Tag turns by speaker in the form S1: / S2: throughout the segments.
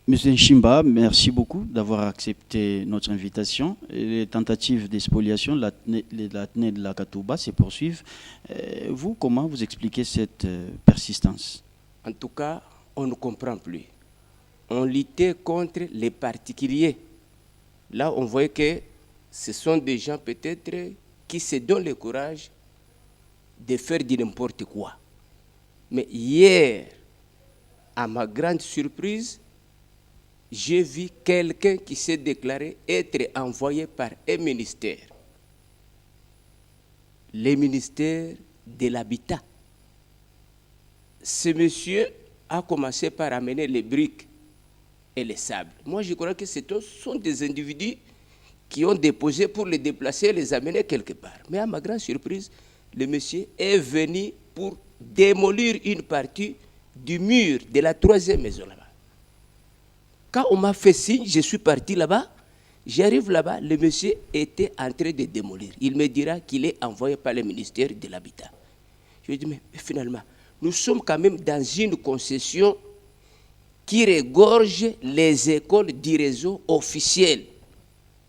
S1: Monsieur Nchimba, merci beaucoup d'avoir accepté notre invitation. Les tentatives d'expoliation de l'Athénée de la Katouba se poursuivent. Vous, comment vous expliquez cette persistance?
S2: En tout cas, on ne comprend plus. On luttait contre les particuliers. Là, on voyait que ce sont des gens peut-être qui se donnent le courage de faire du n'importe quoi. Mais hier, à ma grande surprise, j'ai vu quelqu'un qui s'est déclaré être envoyé par un ministère. Le ministère de l'Habitat. Ce monsieur a commencé par amener les briques et les sables. Moi, je crois que ce sont des individus qui ont déposé pour les déplacer et les amener quelque part. Mais à ma grande surprise, le monsieur est venu pour démolir une partie du mur de la troisième maison là-bas. Quand on m'a fait signe, je suis parti là-bas. J'arrive là-bas, le monsieur était en train de démolir. Il me dira qu'il est envoyé par le ministère de l'Habitat. Je lui dis, mais finalement, nous sommes quand même dans une concession qui regorge les écoles du réseau officiel.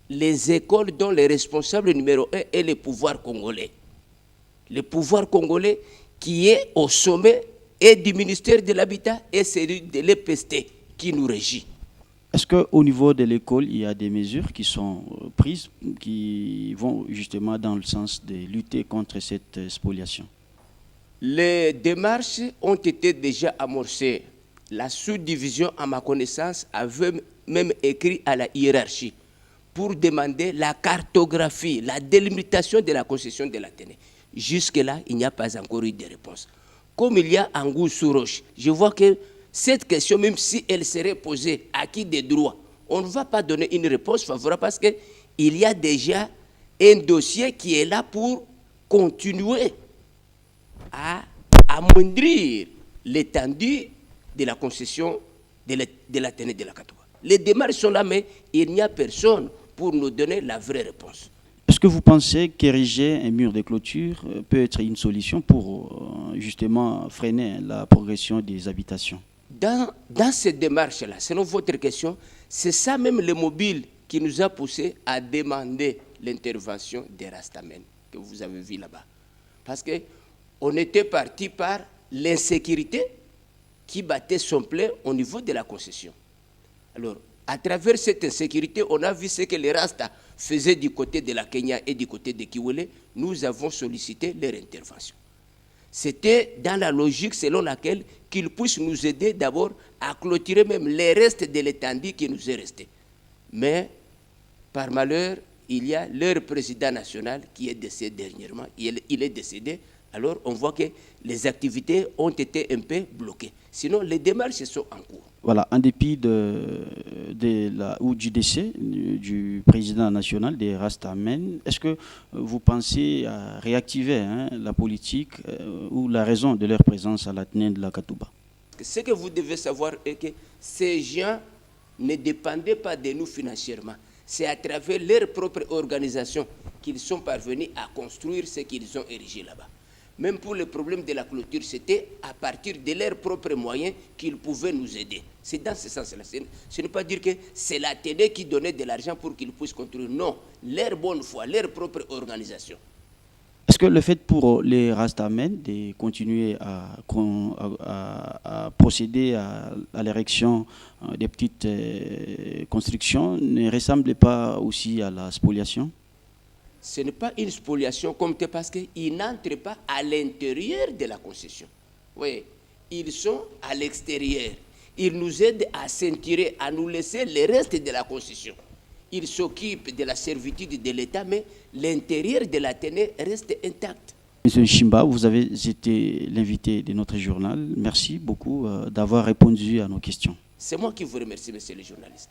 S2: Les écoles dont le responsable numéro 1 est le pouvoir congolais. Le pouvoir congolais qui est au sommet et du ministère de l'Habitat et celui de l'EPST qui nous régit.
S1: Est-ce qu'au niveau de l'école, il y a des mesures qui sont prises, qui vont justement dans le sens de lutter contre cette spoliation?
S2: Les démarches ont été déjà amorcées. La sous-division, à ma connaissance, avait même écrit à la hiérarchie pour demander la cartographie, la délimitation de la concession de l'Athénée. Jusque-là, il n'y a pas encore eu de réponse. Comme il y a Angou sous roche, je vois que cette question, même si elle serait posée à qui des droits, on ne va pas donner une réponse favorable parce qu'il y a déjà un dossier qui est là pour continuer à amoindrir l'étendue de la concession de l'Athénée de la Katouba. Les démarches sont là, mais il n'y a personne pour nous donner la vraie réponse.
S1: Est-ce que vous pensez qu'ériger un mur de clôture peut être une solution pour justement freiner la progression des habitations?
S2: Dans cette démarche-là, selon votre question, c'est ça même le mobile qui nous a poussé à demander l'intervention des Rastamen que vous avez vu là-bas. Parce qu'on était parti par l'insécurité qui battait son plein au niveau de la concession. Alors, à travers cette insécurité, on a vu ce que les Rastas faisaient du côté de la Kenya et du côté de Kiwele. Nous avons sollicité leur intervention. C'était dans la logique selon laquelle qu'ils puissent nous aider d'abord à clôturer même les restes de l'étendue qui nous est resté. Mais, par malheur, il y a leur président national qui est décédé dernièrement. Il est décédé. Alors, on voit que les activités ont été un peu bloquées. Sinon, les démarches sont en cours.
S1: Voilà, en dépit du décès du président national des Rastamen, est-ce que vous pensez à réactiver la politique ou la raison de leur présence à l'Athénée de la Katouba?
S2: Ce que vous devez savoir est que ces gens ne dépendaient pas de nous financièrement. C'est à travers leur propre organisation qu'ils sont parvenus à construire ce qu'ils ont érigé là-bas. Même pour le problème de la clôture, c'était à partir de leurs propres moyens qu'ils pouvaient nous aider. C'est dans ce sens-là. Ce n'est pas dire que c'est l'Athénée qui donnait de l'argent pour qu'ils puissent construire. Non, leur bonne foi, leur propre organisation.
S1: Est-ce que le fait pour les Rastamen de continuer à procéder à l'érection des petites constructions ne ressemble pas aussi à la spoliation?
S2: Ce n'est pas une spoliation comme tel parce qu'ils n'entrent pas à l'intérieur de la concession. Oui, ils sont à l'extérieur. Ils nous aident à ceinturer, à nous laisser le reste de la concession. Ils s'occupent de la servitude de l'État, mais l'intérieur de l'Athénée reste intact.
S1: Monsieur Nchimba, vous avez été l'invité de notre journal. Merci beaucoup d'avoir répondu à nos questions.
S2: C'est moi qui vous remercie, monsieur le journaliste.